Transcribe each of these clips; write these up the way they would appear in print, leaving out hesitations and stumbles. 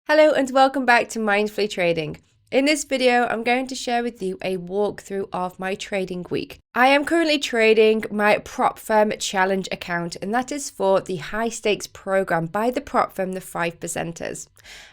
Hello and welcome back to Mindfully Trading. In this video, I'm going to share with you a walkthrough of my trading week. I am currently trading my prop firm challenge account, and that is for the high stakes program by the prop firm, the 5%ers.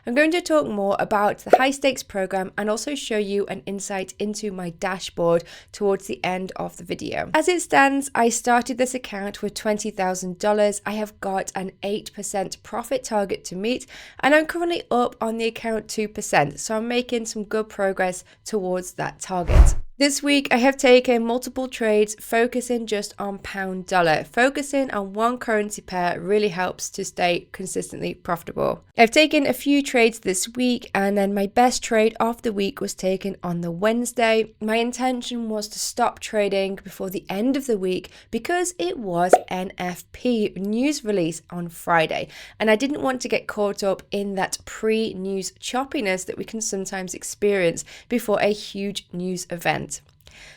I'm going to talk more about the high stakes program and also show you an insight into my dashboard towards the end of the video. As it stands, I started this account with $20,000. I have got an 8% profit target to meet, and I'm currently up on the account 2%, so I'm making some good progress towards that target. This week, I have taken multiple trades focusing just on pound dollar. Focusing on one currency pair really helps to stay consistently profitable. I've taken a few trades this week, and then my best trade of the week was taken on the Wednesday. My intention was to stop trading before the end of the week because it was NFP news release on Friday, and I didn't want to get caught up in that pre-news choppiness that we can sometimes experience before a huge news event.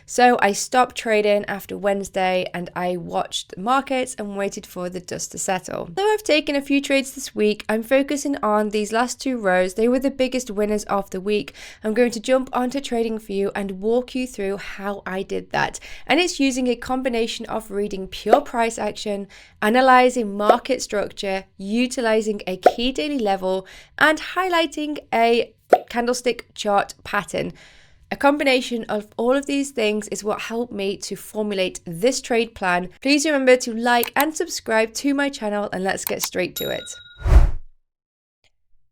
So I stopped trading after Wednesday and I watched the markets and waited for the dust to settle. Though I've taken a few trades this week, I'm focusing on these last two rows. They were the biggest winners of the week. I'm going to jump onto TradingView and walk you through how I did that. And it's using a combination of reading pure price action, analyzing market structure, utilizing a key daily level, and highlighting a candlestick chart pattern. A combination of all of these things is what helped me to formulate this trade plan. Please remember to like and subscribe to my channel, and let's get straight to it.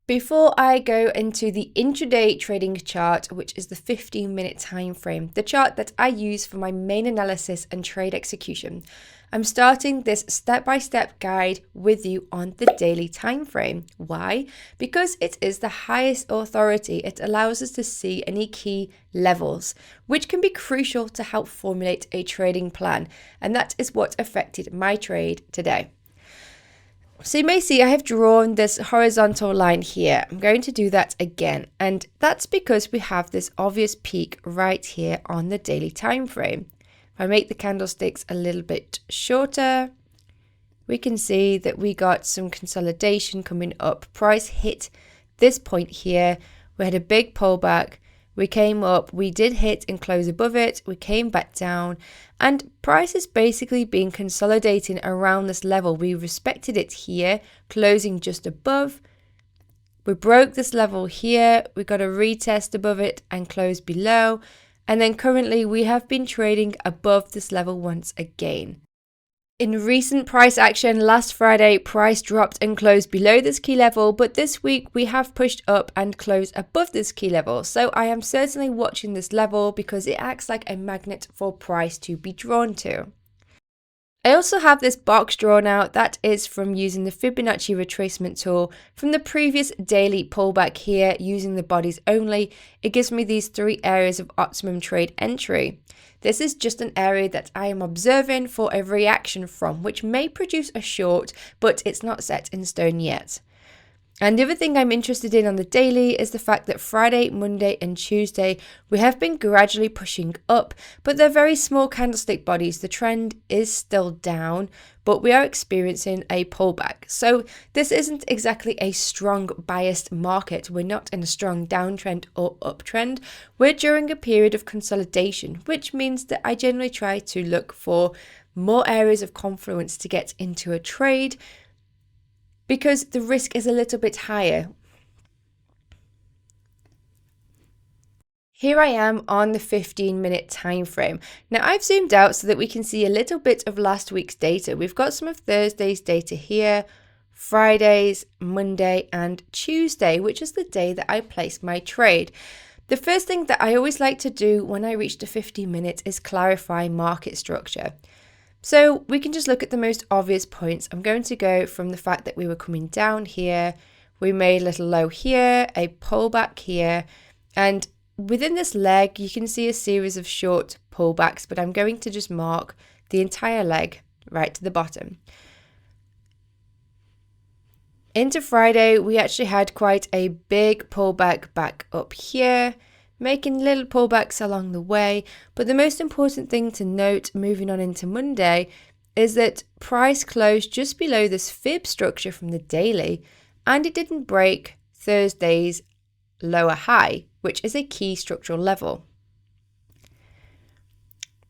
Before I go into the intraday trading chart, which is the 15-minute time frame, the chart that I use for my main analysis and trade execution, I'm starting this step-by-step guide with you on the daily time frame. Why? Because it is the highest authority. It allows us to see any key levels, which can be crucial to help formulate a trading plan. And that is what affected my trade today. So you may see I have drawn this horizontal line here. I'm going to do that again. And that's because we have this obvious peak right here on the daily time frame. If I make the candlesticks a little bit shorter, we can see that we got some consolidation coming up. Price hit this point here. We had a big pullback. We came up, we did hit and close above it. We came back down, and price is basically been consolidating around this level. We respected it here, closing just above. We broke this level here. We got a retest above it and closed below. And then currently we have been trading above this level once again. In recent price action, last Friday, price dropped and closed below this key level, but this week we have pushed up and closed above this key level. So I am certainly watching this level because it acts like a magnet for price to be drawn to. I also have this box drawn out that is from using the Fibonacci retracement tool from the previous daily pullback here using the bodies only. It gives me these three areas of optimum trade entry. This is just an area that I am observing for a reaction from, which may produce a short, but it's not set in stone yet. And the other thing I'm interested in on the daily is the fact that Friday, Monday and Tuesday, we have been gradually pushing up, but they're very small candlestick bodies. The trend is still down, but we are experiencing a pullback. So this isn't exactly a strong biased market. We're not in a strong downtrend or uptrend. We're during a period of consolidation, which means that I generally try to look for more areas of confluence to get into a trade, because the risk is a little bit higher. Here I am on the 15-minute time frame. Now I've zoomed out so that we can see a little bit of last week's data. We've got some of Thursday's data here, Friday's, Monday and Tuesday, which is the day that I placed my trade. The first thing that I always like to do when I reach the 15 minutes is clarify market structure. So we can just look at the most obvious points. I'm going to go from the fact that we were coming down here, we made a little low here, a pullback here, and within this leg, you can see a series of short pullbacks, but I'm going to just mark the entire leg right to the bottom. Into Friday, we actually had quite a big pullback back up here, making little pullbacks along the way. But the most important thing to note moving on into Monday is that price closed just below this fib structure from the daily, and it didn't break Thursday's lower high, which is a key structural level.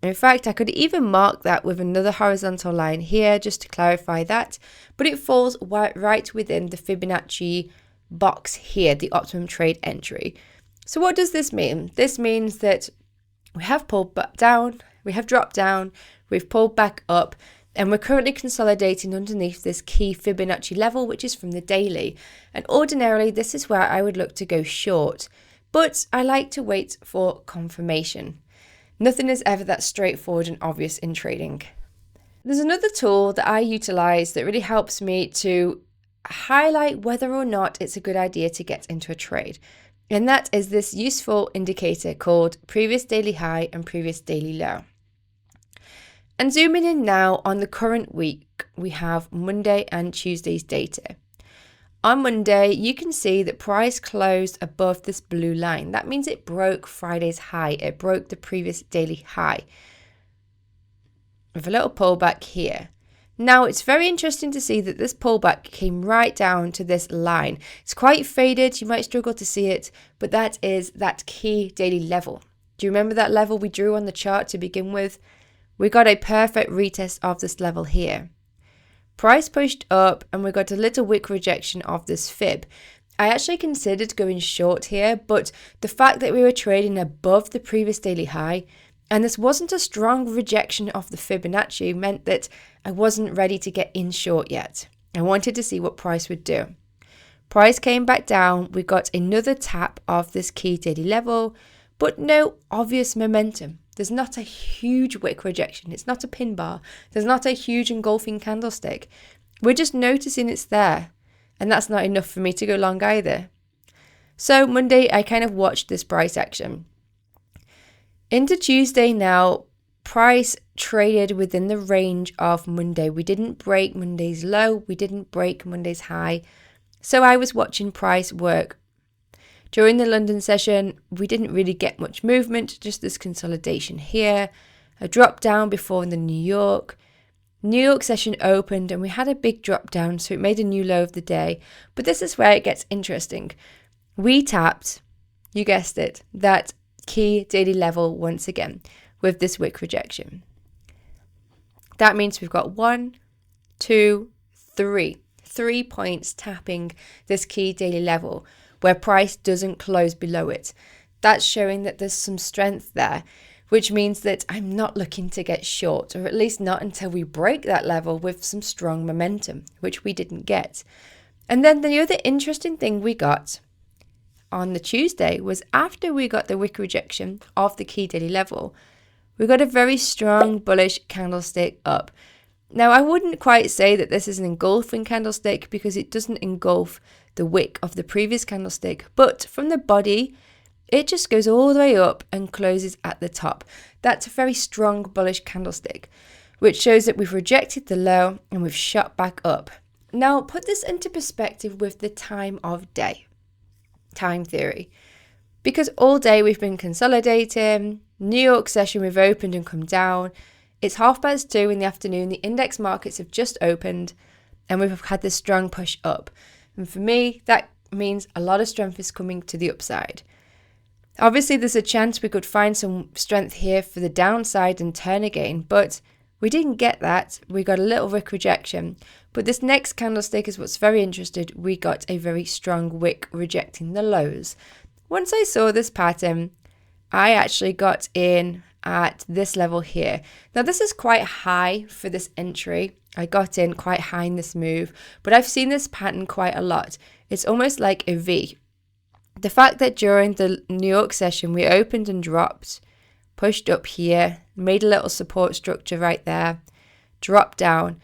In fact, I could even mark that with another horizontal line here just to clarify that, but it falls right within the Fibonacci box here, the optimum trade entry. So what does this mean? This means that we have pulled back down, we have dropped down, we've pulled back up, and we're currently consolidating underneath this key Fibonacci level, which is from the daily. And ordinarily, this is where I would look to go short, but I like to wait for confirmation. Nothing is ever that straightforward and obvious in trading. There's another tool that I utilize that really helps me to highlight whether or not it's a good idea to get into a trade. And that is this useful indicator called previous daily high and previous daily low. And zooming in now on the current week, we have Monday and Tuesday's data. On Monday, you can see that price closed above this blue line. That means it broke Friday's high. It broke the previous daily high with a little pullback here. Now, it's very interesting to see that this pullback came right down to this line. It's quite faded. You might struggle to see it, but that is that key daily level. Do you remember that level we drew on the chart to begin with? We got a perfect retest of this level here. Price pushed up and we got a little wick rejection of this fib. I actually considered going short here, but the fact that we were trading above the previous daily high and this wasn't a strong rejection of the Fibonacci meant that I wasn't ready to get in short yet. I wanted to see what price would do. Price came back down. We got another tap of this key daily level, but no obvious momentum. There's not a huge wick rejection. It's not a pin bar. There's not a huge engulfing candlestick. We're just noticing it's there. And that's not enough for me to go long either. So Monday, I kind of watched this price action. Into Tuesday now, price traded within the range of Monday. We didn't break Monday's low. We didn't break Monday's high. So I was watching price work. During the London session, we didn't really get much movement, just this consolidation here, a drop down before the New York. New York session opened and we had a big drop down, so it made a new low of the day. But this is where it gets interesting. We tapped, you guessed it, that key daily level once again with this wick rejection. That means we've got 1, 2, 3 points tapping this key daily level, where price doesn't close below it. That's showing that there's some strength there, which means that I'm not looking to get short, or at least not until we break that level with some strong momentum, which we didn't get. And then the other interesting thing we got on the Tuesday was after we got the wick rejection of the key daily level, we got a very strong bullish candlestick up. Now, I wouldn't quite say that this is an engulfing candlestick because it doesn't engulf the wick of the previous candlestick, but from the body, it just goes all the way up and closes at the top. That's a very strong bullish candlestick, which shows that we've rejected the low and we've shot back up. Now, put this into perspective with the time of day, time theory, because all day we've been consolidating. New York session, we've opened and come down. It's 2:30 in the afternoon. The index markets have just opened and we've had this strong push up. And for me, that means a lot of strength is coming to the upside. Obviously, there's a chance we could find some strength here for the downside and turn again, but we didn't get that. We got a little wick rejection. But this next candlestick is what's very interesting. We got a very strong wick rejecting the lows. Once I saw this pattern, I actually got in at this level here. Now, this is quite high for this entry. I got in quite high in this move, but I've seen this pattern quite a lot. It's almost like a V. The fact that during the New York session, we opened and dropped, pushed up here, made a little support structure right there, dropped down,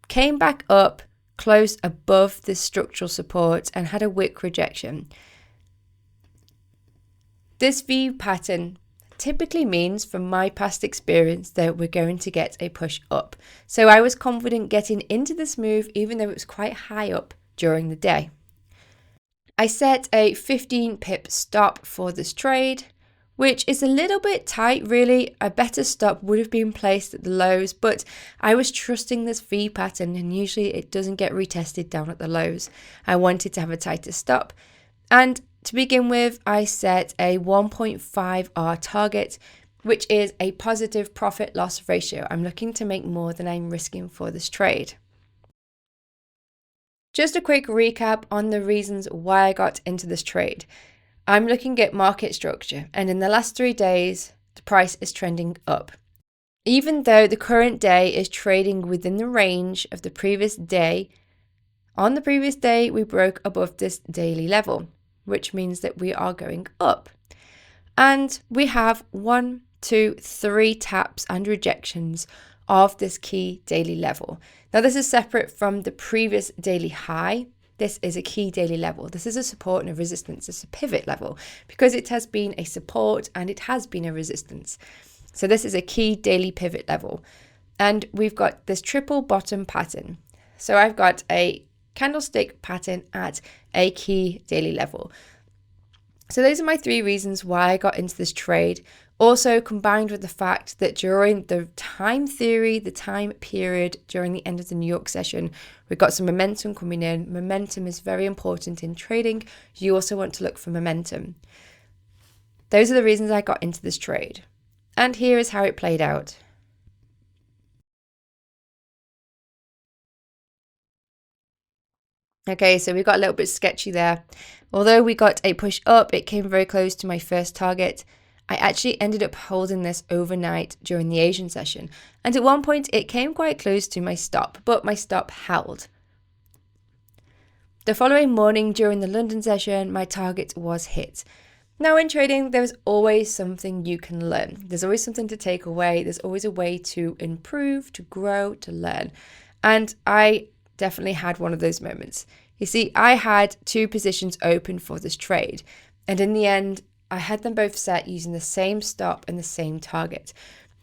came back up, closed above this structural support and had a wick rejection. This V pattern typically means, from my past experience, that we're going to get a push up. So I was confident getting into this move, even though it was quite high up during the day. I set a 15 pip stop for this trade, which is a little bit tight, really. A better stop would have been placed at the lows, but I was trusting this V pattern, and usually it doesn't get retested down at the lows. I wanted to have a tighter stop, And to begin with, I set a 1.5R target, which is a positive profit loss ratio. I'm looking to make more than I'm risking for this trade. Just a quick recap on the reasons why I got into this trade. I'm looking at market structure, and in the last 3 days, the price is trending up. Even though the current day is trading within the range of the previous day, on the previous day, we broke above this daily level, which means that we are going up. And we have 1, 2, 3 taps and rejections of this key daily level. Now, this is separate from the previous daily high. This is a key daily level. This is a support and a resistance. It's a pivot level because it has been a support and it has been a resistance. So this is a key daily pivot level. And we've got this triple bottom pattern. So I've got a candlestick pattern at a key daily level. So those are my 3 reasons why I got into this trade. Also combined with the fact that during the time theory, the time period during the end of the New York session, we've got some momentum coming in. Momentum is very important in trading. You also want to look for momentum. Those are the reasons I got into this trade. And here is how it played out. Okay, so we got a little bit sketchy there. Although we got a push up, it came very close to my first target. I actually ended up holding this overnight during the Asian session. And at one point, it came quite close to my stop, but my stop held. The following morning during the London session, my target was hit. Now in trading, there's always something you can learn. There's always something to take away. There's always a way to improve, to grow, to learn. And I definitely had one of those moments. You see, I had 2 positions open for this trade. And in the end, I had them both set using the same stop and the same target.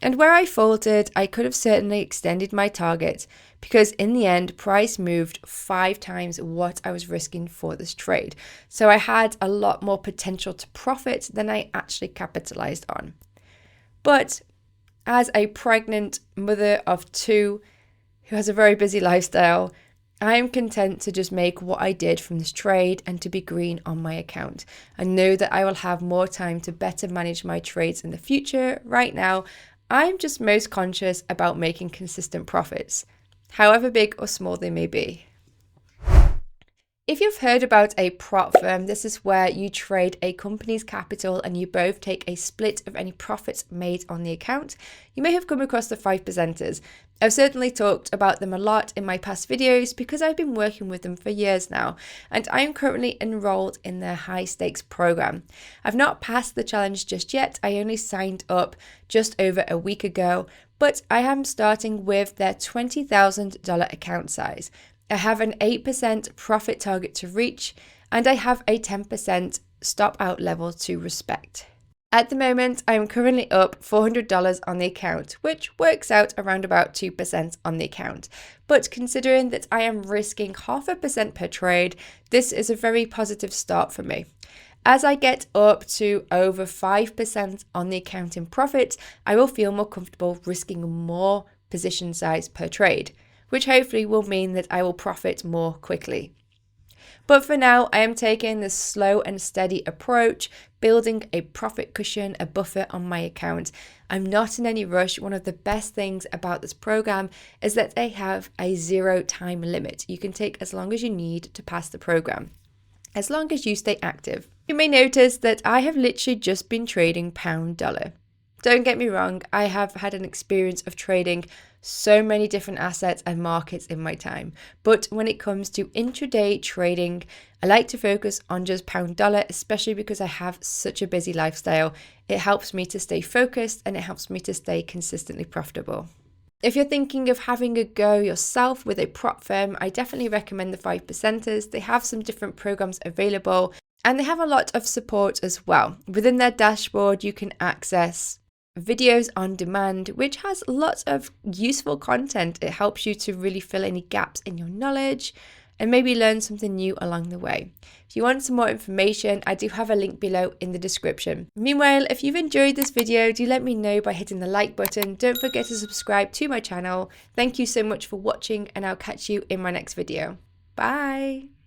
And where I faltered, I could have certainly extended my target because in the end, price moved 5 times what I was risking for this trade. So I had a lot more potential to profit than I actually capitalized on. But as a pregnant mother of 2 who has a very busy lifestyle, I am content to just make what I did from this trade and to be green on my account. I know that I will have more time to better manage my trades in the future. Right now, I'm just most conscious about making consistent profits, however big or small they may be. If you've heard about a prop firm, this is where you trade a company's capital and you both take a split of any profits made on the account. You may have come across the 5%ers. I've certainly talked about them a lot in my past videos because I've been working with them for years now, and I am currently enrolled in their high stakes program. I've not passed the challenge just yet. I only signed up just over a week ago, but I am starting with their $20,000 account size. I have an 8% profit target to reach, and I have a 10% stop out level to respect. At the moment, I am currently up $400 on the account, which works out around about 2% on the account. But considering that I am risking 0.5% per trade, this is a very positive start for me. As I get up to over 5% on the account in profit, I will feel more comfortable risking more position size per trade, which hopefully will mean that I will profit more quickly. But for now, I am taking this slow and steady approach, building a profit cushion, a buffer on my account. I'm not in any rush. One of the best things about this program is that they have a 0 time limit. You can take as long as you need to pass the program, as long as you stay active. You may notice that I have literally just been trading pound dollar. Don't get me wrong, I have had an experience of trading so many different assets and markets in my time. But when it comes to intraday trading, I like to focus on just pound dollar, especially because I have such a busy lifestyle. It helps me to stay focused and it helps me to stay consistently profitable. If you're thinking of having a go yourself with a prop firm, I definitely recommend the 5%ers. They have some different programs available and they have a lot of support as well. Within their dashboard, you can access videos on demand, which has lots of useful content. It helps you to really fill any gaps in your knowledge and maybe learn something new along the way. If you want some more information, I do have a link below in the description. Meanwhile, if you've enjoyed this video, do let me know by hitting the like button. Don't forget to subscribe to my channel. Thank you so much for watching and I'll catch you in my next video. Bye!